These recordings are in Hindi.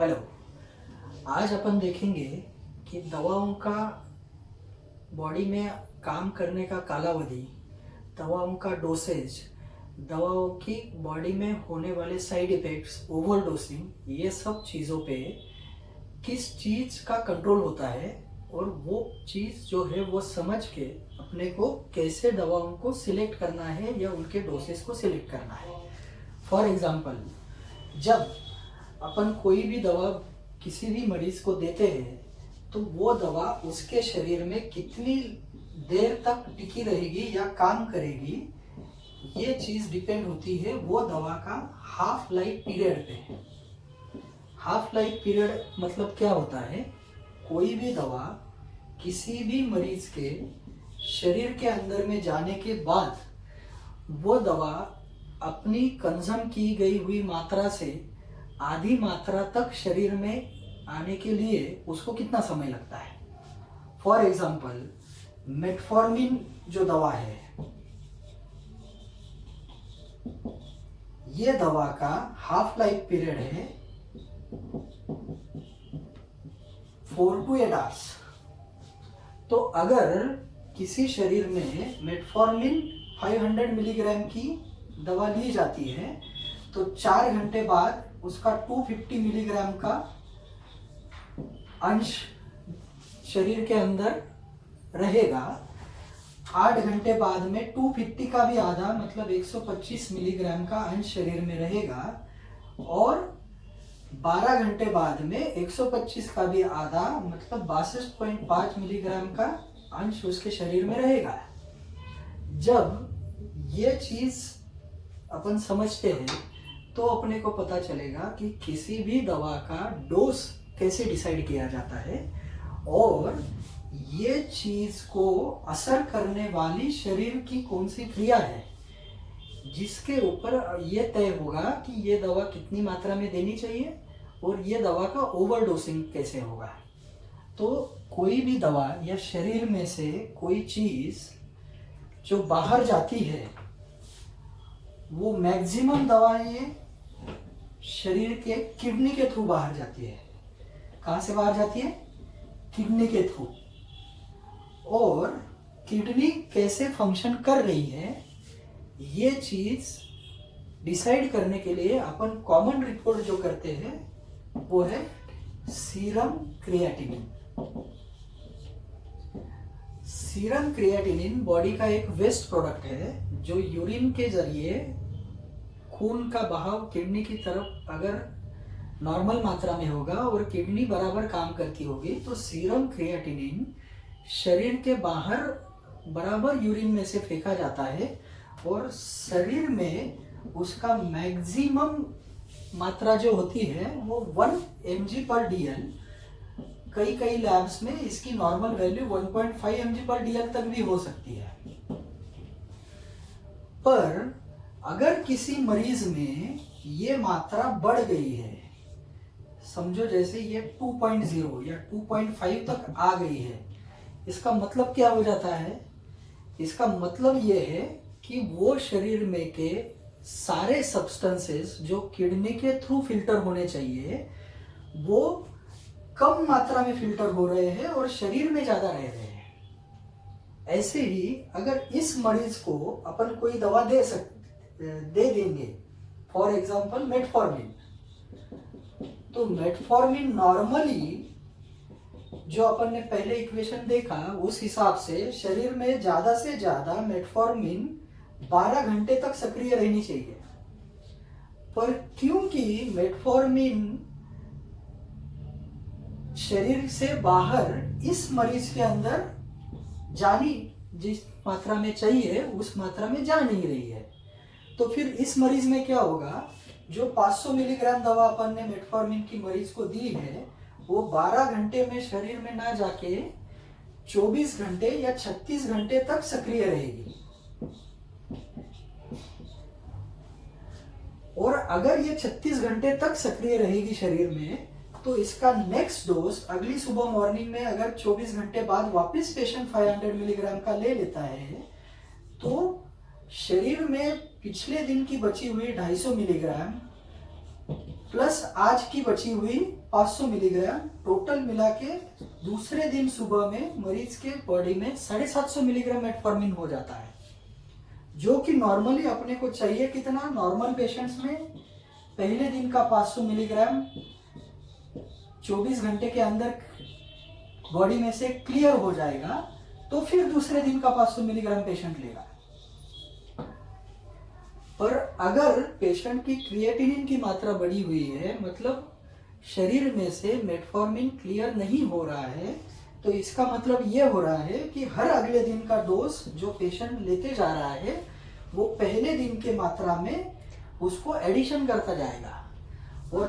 हेलो। आज अपन देखेंगे कि दवाओं का बॉडी में काम करने का कालावधि, दवाओं का डोसेज, दवाओं की बॉडी में होने वाले साइड इफ़ेक्ट्स, ओवरडोसिंग, ये सब चीज़ों पे किस चीज़ का कंट्रोल होता है और वो चीज़ जो है वो समझ के अपने को कैसे दवाओं को सिलेक्ट करना है या उनके डोसेज को सिलेक्ट करना है। फॉर एग्ज़ाम्पल, जब अपन कोई भी दवा किसी भी मरीज को देते हैं तो वो दवा उसके शरीर में कितनी देर तक टिकी रहेगी या काम करेगी, ये चीज़ डिपेंड होती है वो दवा का हाफ लाइफ पीरियड पे। हाफ लाइफ पीरियड मतलब क्या होता है? कोई भी दवा किसी भी मरीज के शरीर के अंदर में जाने के बाद वो दवा अपनी कंज्यूम की गई हुई मात्रा से आधी मात्रा तक शरीर में आने के लिए उसको कितना समय लगता है। फॉर एग्जाम्पल, मेटफॉर्मिन जो दवा है, ये दवा का हाफ लाइफ पीरियड है 4 to 8 आवर्स। तो अगर किसी शरीर में मेटफॉर्मिन 500 मिलीग्राम की दवा ली जाती है तो 4 घंटे बाद उसका 250 मिलीग्राम का अंश शरीर के अंदर रहेगा। 8 घंटे बाद में 250 का भी आधा मतलब 125 मिलीग्राम का अंश शरीर में रहेगा और 12 घंटे बाद में 125 का भी आधा मतलब 62.5 मिलीग्राम का अंश उसके शरीर में रहेगा। जब ये चीज़ अपन समझते हैं तो अपने को पता चलेगा कि किसी भी दवा का डोज कैसे डिसाइड किया जाता है और ये चीज़ को असर करने वाली शरीर की कौन सी क्रिया है जिसके ऊपर ये तय होगा कि ये दवा कितनी मात्रा में देनी चाहिए और ये दवा का ओवरडोसिंग कैसे होगा। तो कोई भी दवा या शरीर में से कोई चीज़ जो बाहर जाती है, वो मैक्सिमम दवाएं शरीर के किडनी के थ्रू बाहर जाती है। कहाँ से बाहर जाती है? किडनी के थ्रू। और किडनी कैसे फंक्शन कर रही है ये चीज़ डिसाइड करने के लिए अपन कॉमन रिपोर्ट जो करते हैं वो है serum creatinine. Serum creatinine body का एक वेस्ट प्रोडक्ट है जो यूरिन के जरिए खून का बहाव किडनी की तरफ अगर नॉर्मल मात्रा में होगा और किडनी बराबर काम करती होगी तो सीरम क्रिएटिनिन शरीर के बाहर बराबर यूरिन में से फेंका जाता है और शरीर में उसका मैक्सिमम मात्रा जो होती है वो 1 mg/dl। कई लैब्स में इसकी नॉर्मल वैल्यू 1.5 mg/dl तक भी हो सकती है। पर अगर किसी मरीज में ये मात्रा बढ़ गई है, समझो जैसे ये 2.0 या 2.5 तक आ गई है, इसका मतलब क्या हो जाता है? इसका मतलब ये है कि वो शरीर में के सारे सब्सटेंसेस जो किडनी के थ्रू फिल्टर होने चाहिए वो कम मात्रा में फिल्टर हो रहे हैं और शरीर में ज़्यादा रह रहे हैं। ऐसे ही अगर इस मरीज को अपन कोई दवा दे देंगे, फॉर एग्जाम्पल मेटफॉर्मिन, तो मेटफॉर्मिन नॉर्मली जो अपन ने पहले इक्वेशन देखा उस हिसाब से शरीर में ज़्यादा से ज़्यादा मेटफॉर्मिन 12 घंटे तक सक्रिय रहनी चाहिए। पर क्योंकि मेटफॉर्मिन शरीर से बाहर इस मरीज के अंदर जानी जिस मात्रा में चाहिए उस मात्रा में जा नहीं रही है, तो फिर इस मरीज में क्या होगा? जो 500 मिलीग्राम दवा अपन ने मेटफॉर्मिन की मरीज को दी है वो 12 घंटे में शरीर में ना जाके 24 घंटे या 36 घंटे तक सक्रिय रहेगी। और अगर ये 36 घंटे तक सक्रिय रहेगी शरीर में तो इसका नेक्स्ट डोज अगली सुबह मॉर्निंग में अगर 24 घंटे बाद वापस पेशेंट 500 मिलीग्राम का ले लेता है तो शरीर में पिछले दिन की बची हुई 250 मिलीग्राम प्लस आज की बची हुई 500 मिलीग्राम, टोटल मिला के दूसरे दिन सुबह में मरीज के बॉडी में 750 मिलीग्राम मेटफॉर्मिन हो जाता है, जो कि नॉर्मली अपने को चाहिए कितना। नॉर्मल पेशेंट्स में पहले दिन का 500 मिलीग्राम 24 घंटे के अंदर बॉडी में से क्लियर हो जाएगा, तो फिर दूसरे दिन का 500 मिलीग्राम पेशेंट लेगा। पर अगर पेशेंट की क्रिएटिनिन की मात्रा बढ़ी हुई है, मतलब शरीर में से मेटफॉर्मिन क्लियर नहीं हो रहा है, तो इसका मतलब ये हो रहा है कि हर अगले दिन का डोज जो पेशेंट लेते जा रहा है वो पहले दिन के मात्रा में उसको एडिशन करता जाएगा, और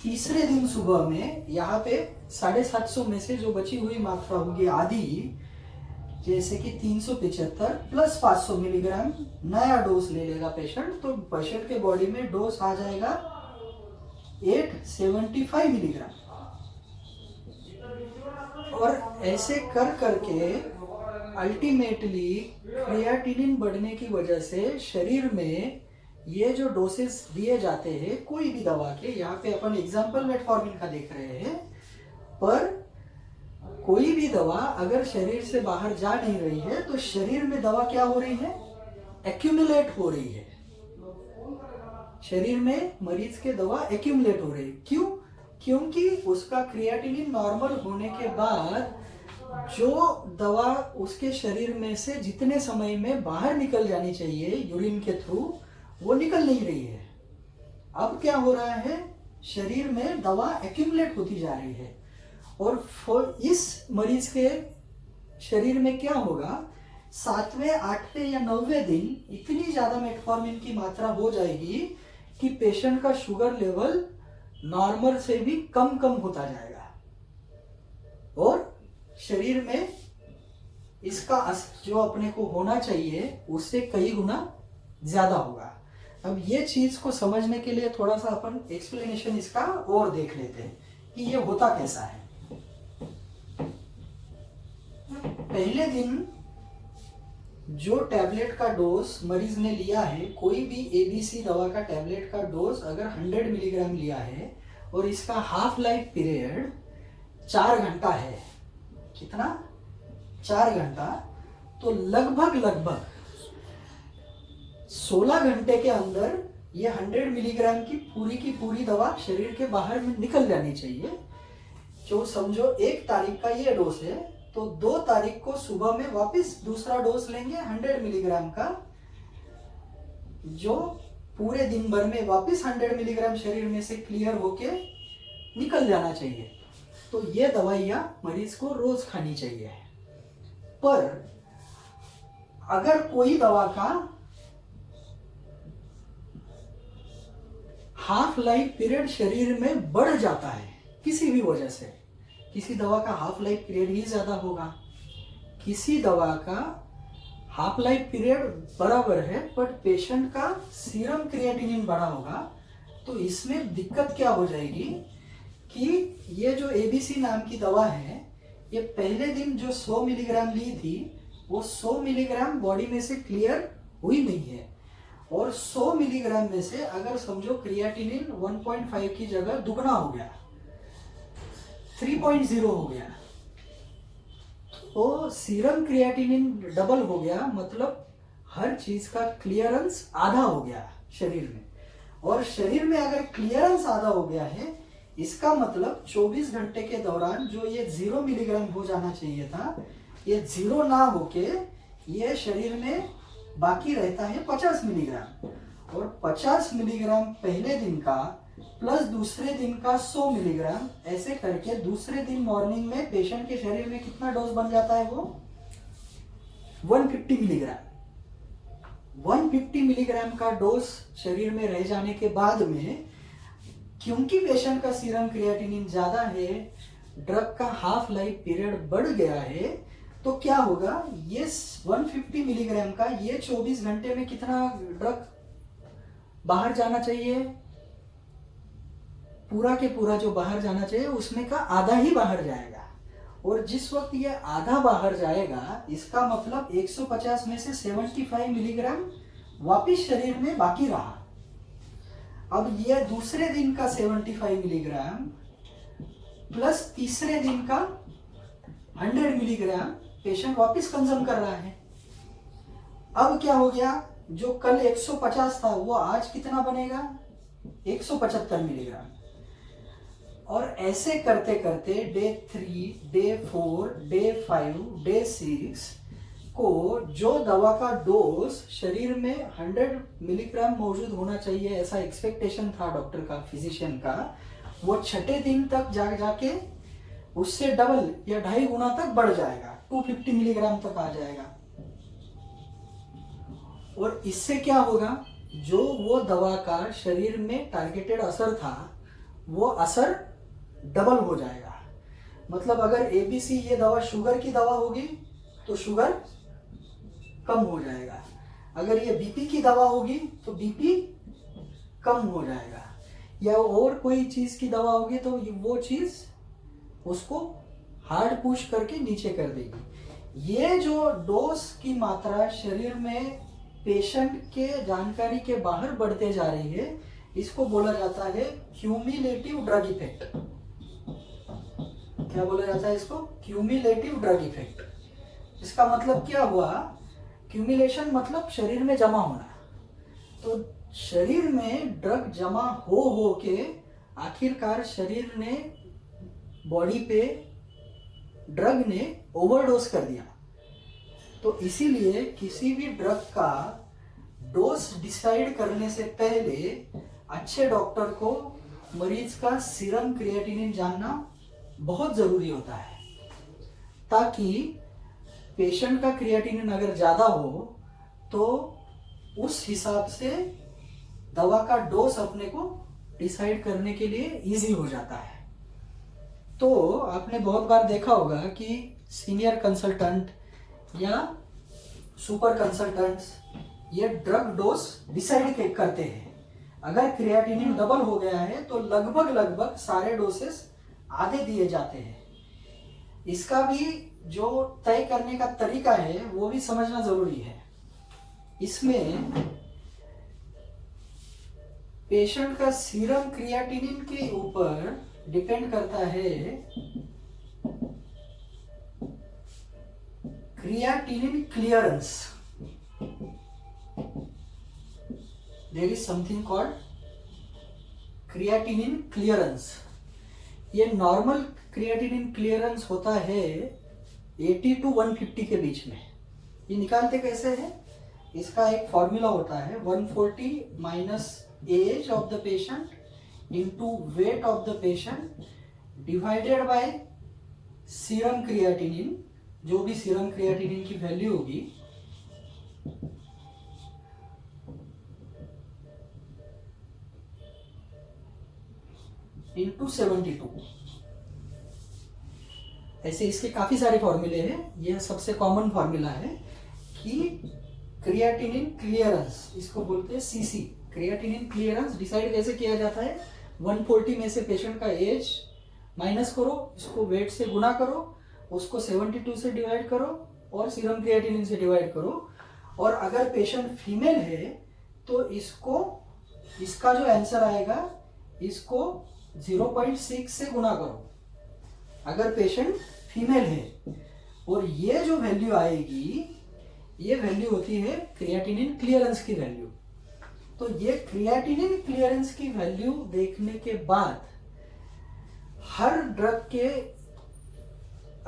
तीसरे दिन सुबह में यहाँ पे 750 में से जो बची हुई मात्रा होगी आधी, जैसे कि 375 प्लस 500 मिलीग्राम नया डोज ले लेगा पेशेंट, तो पेशेंट के बॉडी में डोज आ जाएगा 875 मिलीग्राम। और ऐसे कर करके अल्टीमेटली क्रिएटिनिन बढ़ने की वजह से शरीर में ये जो डोसेस दिए जाते हैं कोई भी दवा के, यहाँ पे अपन एग्जाम्पल मेटफॉर्मिन का देख रहे हैं, पर कोई भी दवा अगर शरीर से बाहर जा नहीं रही है तो शरीर में दवा क्या हो रही है, एक्यूमुलेट हो रही है। शरीर में मरीज के दवा एक्यूमुलेट हो रही है। क्यों? क्योंकि उसका क्रिएटिनिन नॉर्मल होने के बाद जो दवा उसके शरीर में से जितने समय में बाहर निकल जानी चाहिए यूरिन के थ्रू, वो निकल नहीं रही है। अब क्या हो रहा है, शरीर में दवा एक्यूमुलेट होती जा रही है, और इस मरीज के शरीर में क्या होगा, 7वें, 8वें या 9वें दिन इतनी ज्यादा मेटफॉर्मिन की मात्रा हो जाएगी कि पेशेंट का शुगर लेवल नॉर्मल से भी कम होता जाएगा, और शरीर में इसका असर जो अपने को होना चाहिए उससे कई गुना ज्यादा होगा। अब ये चीज को समझने के लिए थोड़ा सा अपन एक्सप्लेनेशन इसका और देख लेते हैं कि ये होता कैसा है। पहले दिन जो टैबलेट का डोज मरीज ने लिया है, कोई भी एबीसी दवा का टैबलेट का डोज अगर 100 मिलीग्राम लिया है और इसका हाफ लाइफ पीरियड 4 घंटा है, कितना, 4 घंटा, तो लगभग 16 घंटे के अंदर ये 100 मिलीग्राम की पूरी दवा शरीर के बाहर में निकल जानी चाहिए। जो समझो 1 तारीख का ये डोज है, तो 2 तारीख को सुबह में वापस दूसरा डोज लेंगे 100 मिलीग्राम का, जो पूरे दिन भर में वापस 100 मिलीग्राम शरीर में से क्लियर होके निकल जाना चाहिए। तो ये दवाइयाँ मरीज को रोज खानी चाहिए। पर अगर कोई दवा का हाफ लाइफ पीरियड शरीर में बढ़ जाता है किसी भी वजह से, किसी दवा का हाफ लाइफ पीरियड ही ज्यादा होगा, किसी दवा का हाफ लाइफ पीरियड बराबर है बट पेशेंट का सीरम क्रिएटिनिन बढ़ा होगा, तो इसमें दिक्कत क्या हो जाएगी कि ये जो एबीसी नाम की दवा है, ये पहले दिन जो 100 मिलीग्राम ली थी वो 100 मिलीग्राम बॉडी में से क्लियर हुई नहीं है, और 100 मिलीग्राम में से अगर समझो क्रिएटिनिन 1.5 की जगह दुगना हो गया, 3.0 हो गया, तो सीरम क्रिएटिनिन डबल हो गया, मतलब हर चीज का क्लियरेंस आधा हो गया शरीर में। और शरीर में अगर क्लियरेंस आधा हो गया है, इसका मतलब 24 घंटे के दौरान जो ये 0 मिलीग्राम हो जाना चाहिए था, ये 0 ना होके ये शरीर में बाकी रहता है 50 मिलीग्राम, और 50 मिलीग्राम पहले दिन का प्लस दूसरे दिन का 100 मिलीग्राम, ऐसे करके दूसरे दिन मॉर्निंग में पेशेंट के शरीर में कितना डोज बन जाता है, वो 150 मिलीग्राम। 150 मिलीग्राम का डोज शरीर में रह जाने के बाद में, क्योंकि पेशेंट का सीरम क्रिएटिनिन ज्यादा है, ड्रग का हाफ लाइफ पीरियड बढ़ गया है, तो क्या होगा, ये 150 मिलीग्राम का ये 24 घंटे में कितना ड्रग बाहर जाना चाहिए, पूरा के पूरा जो बाहर जाना चाहिए उसमें का आधा ही बाहर जाएगा। और जिस वक्त ये आधा बाहर जाएगा, इसका मतलब 150 में से 75 मिलीग्राम वापिस शरीर में बाकी रहा। अब ये दूसरे दिन का 75 मिलीग्राम प्लस तीसरे दिन का 100 मिलीग्राम पेशेंट वापस कंज्यूम कर रहा है। अब क्या हो गया, जो कल 150 था वो आज कितना बनेगा, 175 मिलीग्राम। और ऐसे करते करते डे 3, डे 4, डे 5, डे 6 को जो दवा का डोज शरीर में 100 मिलीग्राम मौजूद होना चाहिए, ऐसा एक्सपेक्टेशन था डॉक्टर का, फिजिशियन का, वो छठे दिन तक जाके उससे डबल या 2.5 गुना तक बढ़ जाएगा, 250 मिलीग्राम तक आ जाएगा। और इससे क्या होगा, जो वो दवा का शरीर में टारगेटेड असर था वो असर डबल हो जाएगा। मतलब अगर एबीसी ये दवा शुगर की दवा होगी तो शुगर कम हो जाएगा, अगर ये बीपी की दवा होगी तो बीपी कम हो जाएगा, या और कोई चीज की दवा होगी तो वो चीज उसको हार्ड पुश करके नीचे कर देगी। ये जो डोज की मात्रा शरीर में पेशेंट के जानकारी के बाहर बढ़ते जा रही है, इसको बोला जाता है क्यूमुलेटिव ड्रग इफेक्ट। क्या बोला जाता है इसको, क्यूमुलेटिव ड्रग इफेक्ट। इसका मतलब क्या हुआ, क्यूमुलेशन मतलब शरीर में जमा होना, तो शरीर में ड्रग जमा हो के आखिरकार शरीर ने, बॉडी पे ड्रग ने ओवरडोज कर दिया। तो इसीलिए किसी भी ड्रग का डोज डिसाइड करने से पहले अच्छे डॉक्टर को मरीज का सीरम क्रिएटिनिन जानना बहुत जरूरी होता है, ताकि पेशेंट का क्रिएटिनिन अगर ज्यादा हो तो उस हिसाब से दवा का डोज अपने को डिसाइड करने के लिए इजी हो जाता है। तो आपने बहुत बार देखा होगा कि सीनियर कंसल्टेंट या सुपर कंसल्टेंट्स ये ड्रग डोज डिसाइड करते हैं। अगर क्रिएटिनिन डबल हो गया है तो लगभग सारे डोसेस आधे दिए जाते हैं। इसका भी जो तय करने का तरीका है वो भी समझना जरूरी है। इसमें पेशेंट का सीरम क्रिएटिनिन के ऊपर डिपेंड करता है creatinine clearance. There is something called creatinine clearance. ये नॉर्मल क्रिएटिनिन क्लियरेंस होता है 80 to 150 के बीच में। ये निकालते कैसे हैं, इसका एक फॉर्मूला होता है 140 minus age of the patient into weight of the patient divided by serum creatinine, जो भी सीरम क्रिएटिनिन की वैल्यू होगी, इंटू 72। ऐसे इसके काफी सारे फॉर्मूले हैं, यह सबसे कॉमन फॉर्मूला है कि क्रिएटिनिन क्लियरेंस, इसको बोलते हैं सीसी। क्रिएटिनिन क्लियरेंस डिसाइड कैसे किया जाता है, 140 में से पेशेंट का एज माइनस करो, इसको वेट से गुना करो, उसको 72 से डिवाइड करो और सीरम क्रिएटिनिन से डिवाइड करो। और अगर पेशेंट फीमेल है तो इसका जो आंसर आएगा इसको 0.6 से गुना करो अगर पेशेंट फीमेल है। और ये जो वैल्यू आएगी ये वैल्यू होती है क्रिएटिनिन क्लियरेंस की वैल्यू। तो ये क्रिएटिनिन क्लियरेंस की वैल्यू देखने के बाद हर ड्रग के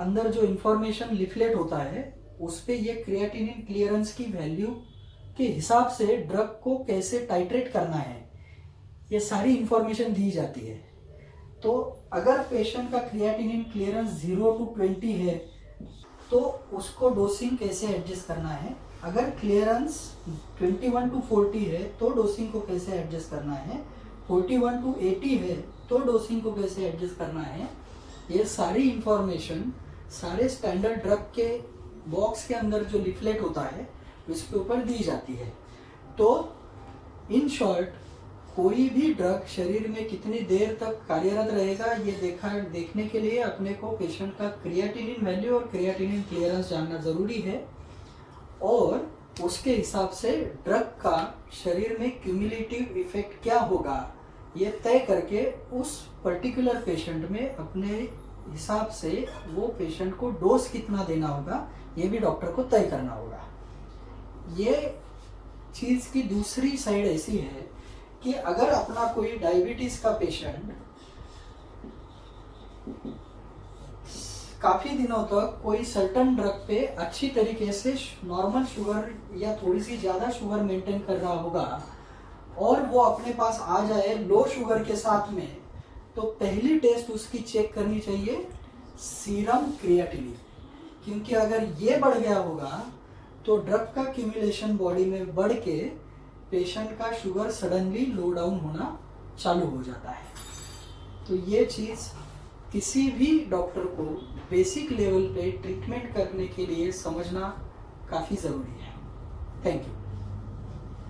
अंदर जो इंफॉर्मेशन लिफलेट होता है उस पे ये क्रिएटिनिन क्लियरेंस की वैल्यू के हिसाब से ड्रग को कैसे टाइट्रेट करना है ये सारी इंफॉर्मेशन दी जाती है। तो अगर पेशेंट का क्रिएटिनिन क्लियरेंस 0 to 20 है तो उसको डोसिंग कैसे एडजस्ट करना है, अगर क्लियरेंस 21 to 40 है तो डोसिंग को कैसे एडजस्ट करना है, 41 to 80 है तो डोसिंग को कैसे एडजस्ट करना है, ये सारी इंफॉर्मेशन सारे स्टैंडर्ड ड्रग के बॉक्स के अंदर जो लिफलेट होता है उसके ऊपर दी जाती है। तो इन शॉर्ट कोई भी ड्रग शरीर में कितनी देर तक कार्यरत रहेगा ये देखने के लिए अपने को पेशेंट का क्रिएटिनिन वैल्यू और क्रिएटिनिन क्लियरेंस जानना ज़रूरी है। और उसके हिसाब से ड्रग का शरीर में क्यूमुलेटिव इफेक्ट क्या होगा ये तय करके उस पर्टिकुलर पेशेंट में अपने हिसाब से वो पेशेंट को डोज कितना देना होगा ये भी डॉक्टर को तय करना होगा। ये चीज़ की दूसरी साइड ऐसी है कि अगर अपना कोई डायबिटीज़ का पेशेंट काफ़ी दिनों तक कोई सर्टन ड्रग पे अच्छी तरीके से नॉर्मल शुगर या थोड़ी सी ज़्यादा शुगर मेंटेन कर रहा होगा और वो अपने पास आ जाए लो शुगर के साथ में, तो पहली टेस्ट उसकी चेक करनी चाहिए सीरम क्रिएटिनिन, क्योंकि अगर ये बढ़ गया होगा तो ड्रग का क्यूमुलेशन बॉडी में बढ़ के पेशेंट का शुगर सडनली लो डाउन होना चालू हो जाता है। तो ये चीज़ किसी भी डॉक्टर को बेसिक लेवल पे ट्रीटमेंट करने के लिए समझना काफ़ी ज़रूरी है। Thank you.